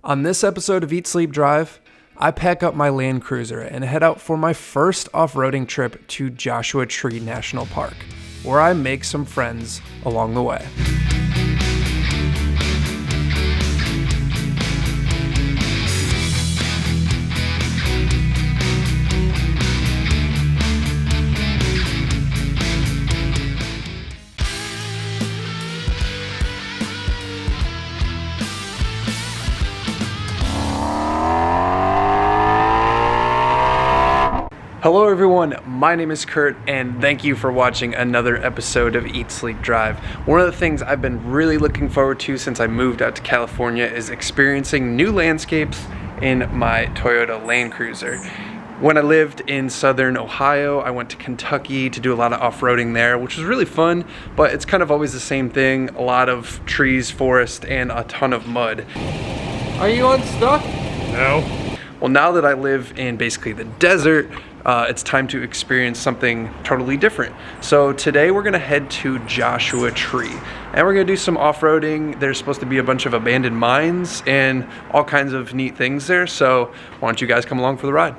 On this episode of Eat Sleep Drive, I pack up my Land Cruiser and head out for my first off-roading trip to Joshua Tree National Park, where I make some friends along the way. Hello everyone, my name is Kurt and thank you for watching another episode of Eat Sleep Drive. One of the things I've been really looking forward to since I moved out to California is experiencing new landscapes in my Toyota Land Cruiser. When I lived in southern Ohio, I went to Kentucky to do a lot of off-roading there, which was really fun, but it's kind of always the same thing. A lot of trees, forest, and a ton of mud. Are you unstuck? No. Well, now that I live in basically the desert, it's time to experience something totally different. So today we're gonna head to Joshua Tree and we're gonna do some off-roading. There's supposed to be a bunch of abandoned mines and all kinds of neat things there. So why don't you guys come along for the ride?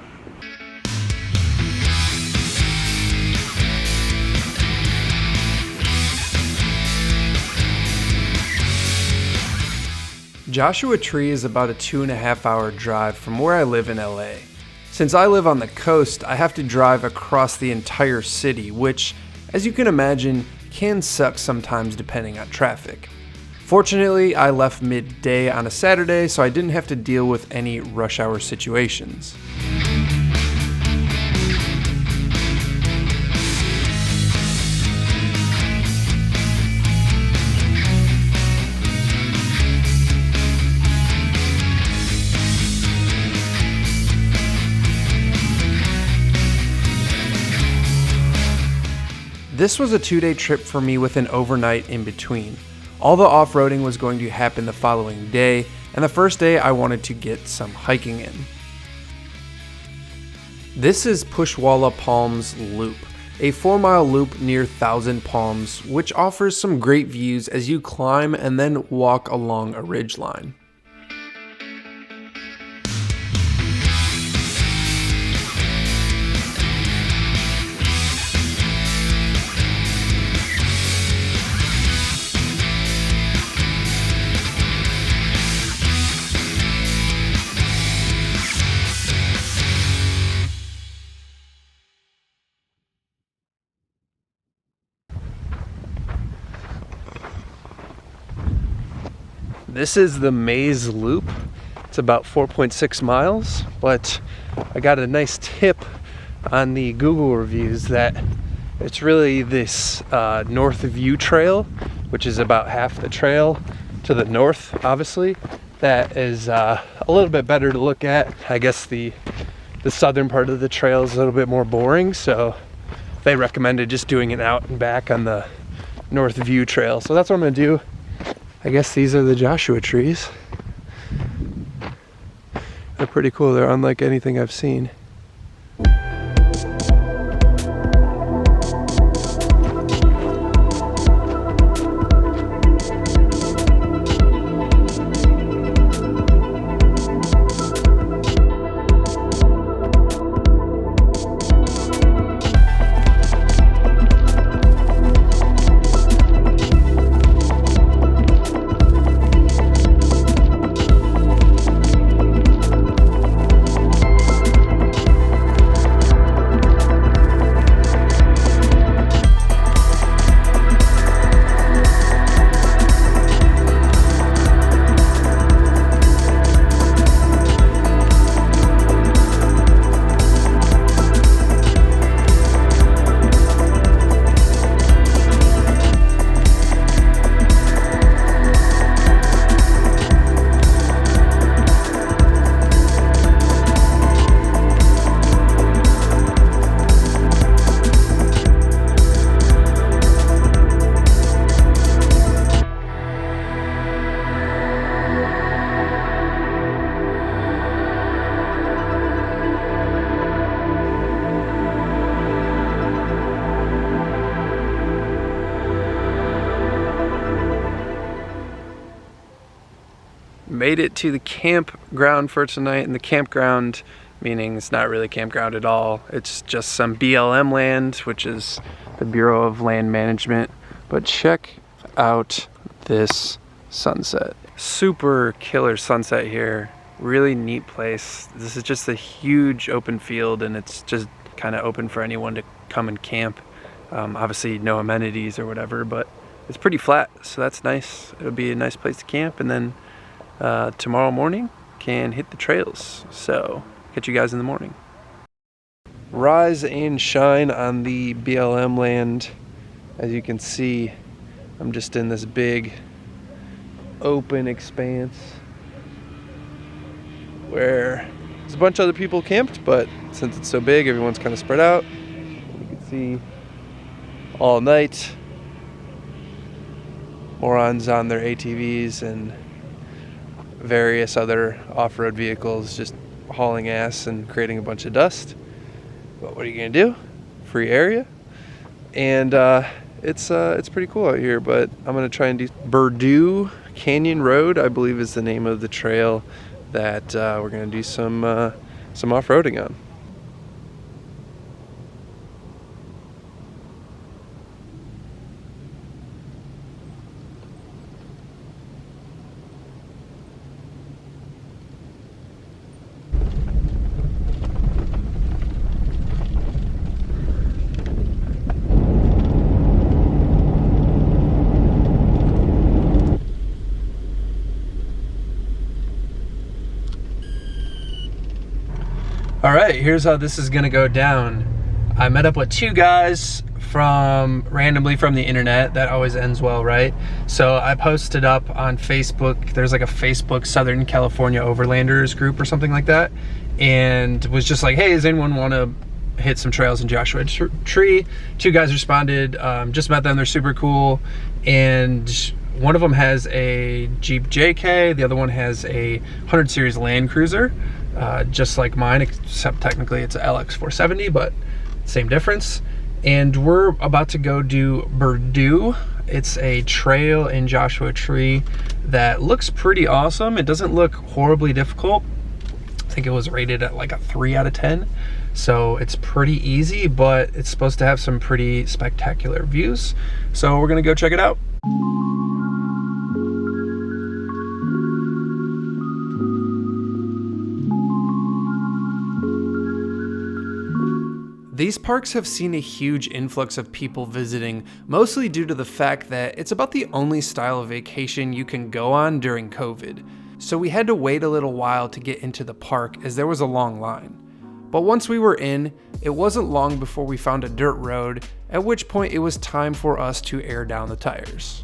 Joshua Tree is about a 2.5 hour drive from where I live in LA. Since I live on the coast, I have to drive across the entire city, which, as you can imagine, can suck sometimes depending on traffic. Fortunately, I left midday on a Saturday, so I didn't have to deal with any rush hour situations. This was a 2-day trip for me with an overnight in between. All the off-roading was going to happen the following day, and the first day I wanted to get some hiking in. This is Pushwalla Palms Loop, a 4-mile loop near Thousand Palms, which offers some great views as you climb and then walk along a ridgeline. This is the Maze Loop. It's about 4.6 miles, but I got a nice tip on the Google reviews that it's really this North View Trail, which is about half the trail to the north, obviously, that is a little bit better to look at. I guess the southern part of the trail is a little bit more boring, so they recommended just doing it out and back on the North View Trail. So that's what I'm gonna do. I guess these are the Joshua trees. They're pretty cool. They're unlike anything I've seen. made it to the campground for tonight, and the campground, meaning it's not really campground at all. It's just some BLM land, which is the Bureau of Land Management. But check out this sunset. Super killer sunset here. Really neat place. This is just a huge open field, and it's just kind of open for anyone to come and camp. Obviously no amenities or whatever, but it's pretty flat, so that's nice. It'll be a nice place to camp, and then tomorrow morning can hit the trails. So catch you guys in the morning. Rise and shine on the BLM land. As you can see, I'm just in this big open expanse where there's a bunch of other people camped, but since it's so big, everyone's kind of spread out. You can see all night morons on their ATVs and various other off-road vehicles just hauling ass and creating a bunch of dust. But what are you gonna do? Free area, and it's pretty cool out here. But I'm gonna try and do Berdoo Canyon Road, I believe is the name of the trail that we're gonna do some off-roading on. All right, here's how this is gonna go down. I met up with two guys randomly from the internet. That always ends well, right? So I posted up on Facebook. There's like a Facebook Southern California Overlanders group or something like that, and was just like, hey, does anyone want to hit some trails in Joshua Tree? Two guys responded. Just met them. They're super cool, and one of them has a Jeep JK. The other one has a 100 Series Land Cruiser. Just like mine, except technically it's a LX 470, but same difference. And we're about to go do Berdoo. It's a trail in Joshua Tree that looks pretty awesome. It doesn't look horribly difficult. I think it was rated at like a 3 out of 10. So it's pretty easy, but it's supposed to have some pretty spectacular views. So we're gonna go check it out. These parks have seen a huge influx of people visiting, mostly due to the fact that it's about the only style of vacation you can go on during COVID. So we had to wait a little while to get into the park as there was a long line. But once we were in, it wasn't long before we found a dirt road, at which point it was time for us to air down the tires.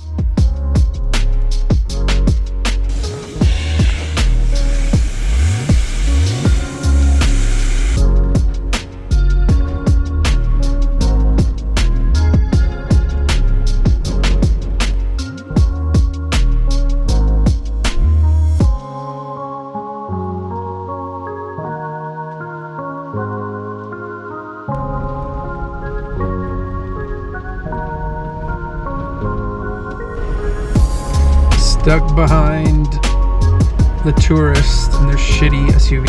Stuck behind the tourists and their shitty SUV.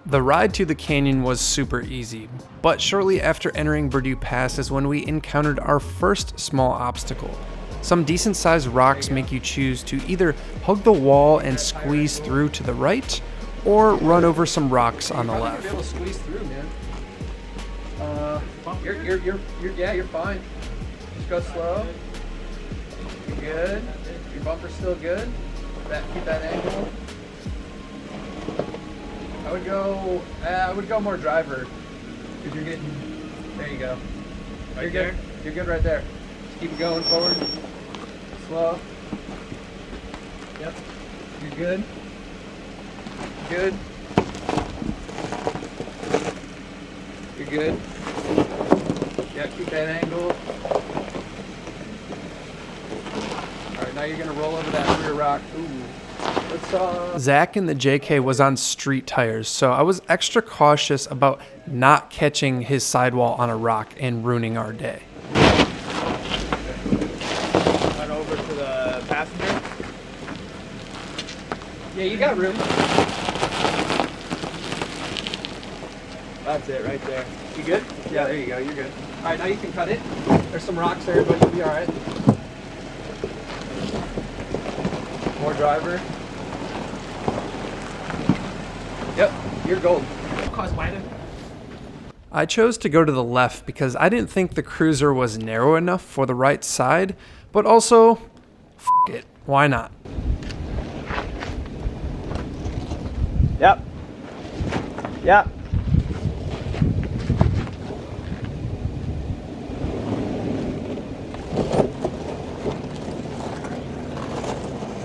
The ride to the canyon was super easy, but shortly after entering Berdoo Pass is when we encountered our first small obstacle. Some decent sized rocks make you choose to either hug the wall and squeeze through to the right, or run over some rocks on the left. Be able to squeeze through, man. You're fine. Just go slow. You're good. Your bumper's still good. Keep that angle. I would go more driver. Because you're getting, there you go. You're good. You're good right there. Just keep it going forward. Slow. Yep. You're good. Good. You're good. Yeah, keep that angle. Alright, now you're gonna roll over that rear rock. Ooh. Zach in the JK was on street tires, so I was extra cautious about not catching his sidewall on a rock and ruining our day. Run over to the passenger. Yeah, you got room. That's it right there. You good? Yeah, there you go. You're good. All right, now you can cut it. There's some rocks there, but you'll be all right. More driver. Yep, you're gold. I chose to go to the left because I didn't think the cruiser was narrow enough for the right side, but also, f it, why not? Yep. Yep.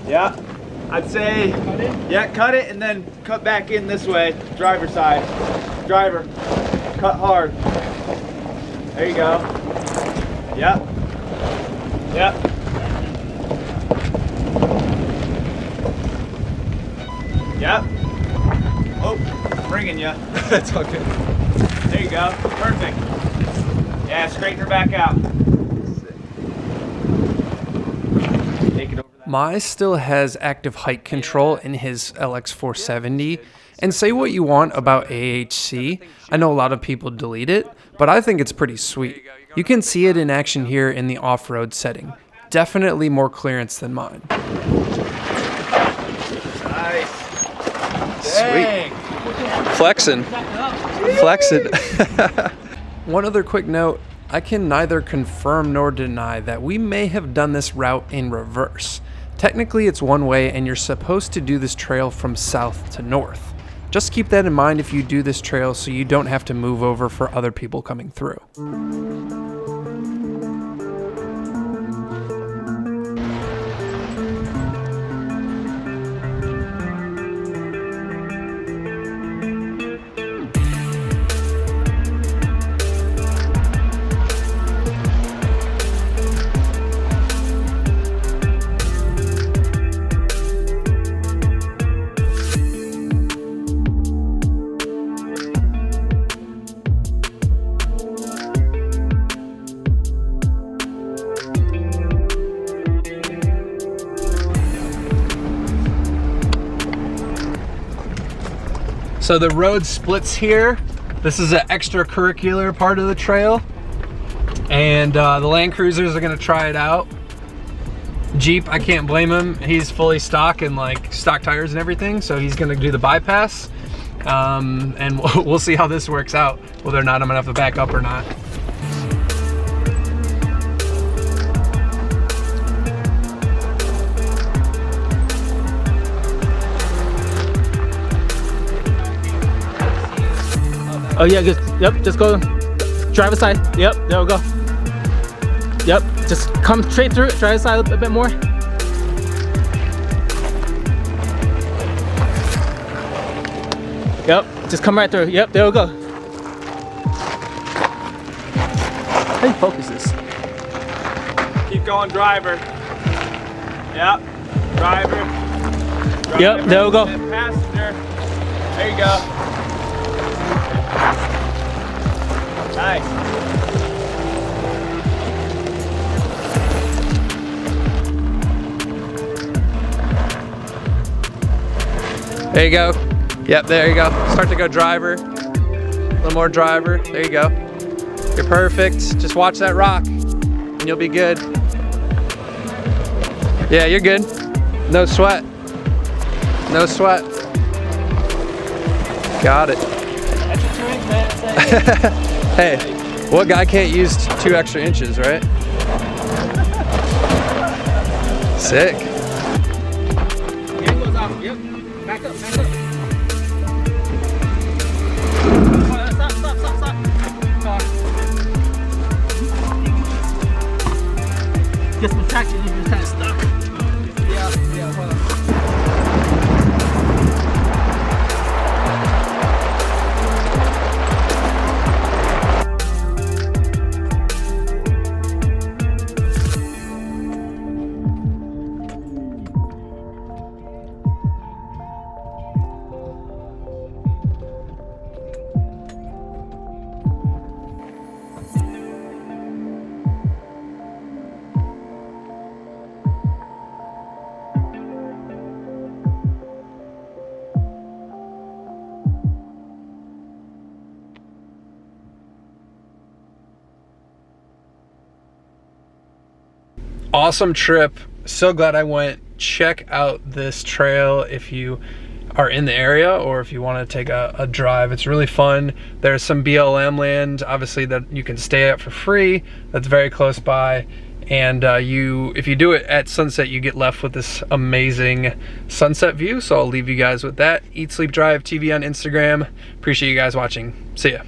Yeah, I'd say, yeah, cut it and then cut back in this way, driver side. Driver, cut hard. There you go. Yep. Yep. Yep. Oh, bringing you. That's all good. There you go, perfect. Yeah, straighten her back out. Take it over. Mai still has active height control in his LX470, and say what you want about AHC, I know a lot of people delete it, but I think it's pretty sweet. You can see it in action here in the off-road setting. Definitely more clearance than mine. Nice. Sweet. Flexing. Flexing. One other quick note, I can neither confirm nor deny that we may have done this route in reverse. Technically it's one way and you're supposed to do this trail from south to north. Just keep that in mind if you do this trail so you don't have to move over for other people coming through. So the road splits here. This is an extracurricular part of the trail. And the Land Cruisers are gonna try it out. Jeep, I can't blame him. He's fully stock and like stock tires and everything. So he's gonna do the bypass. And we'll see how this works out. Whether or not I'm gonna have to back up or not. Oh yeah, yep, just go driver's side. Yep, there we go. Yep, just come straight through it, driver's side a bit more. Yep, just come right through. Yep, there we go. How do you focus this? Keep going, driver. Yep, driver. Yep, there we go. And passenger. There you go. Nice. There you go. Yep, there you go. Start to go driver. A little more driver. There you go. You're perfect. Just watch that rock and you'll be good. Yeah, you're good. No sweat. No sweat. Got it. Hey, What guy can't use 2 extra inches, right? Sick. Hand goes off. Yep. Back up, back up. Stop, stop, stop, stop. Get some traction, you're just kind of stuck. Yeah, hold on. Awesome trip. So glad I went. Check out this trail if you are in the area or if you want to take a drive. It's really fun. There's some BLM land, obviously, that you can stay at for free. That's very close by. And if you do it at sunset, you get left with this amazing sunset view. So I'll leave you guys with that. Eat, Sleep, Drive TV on Instagram. Appreciate you guys watching. See ya.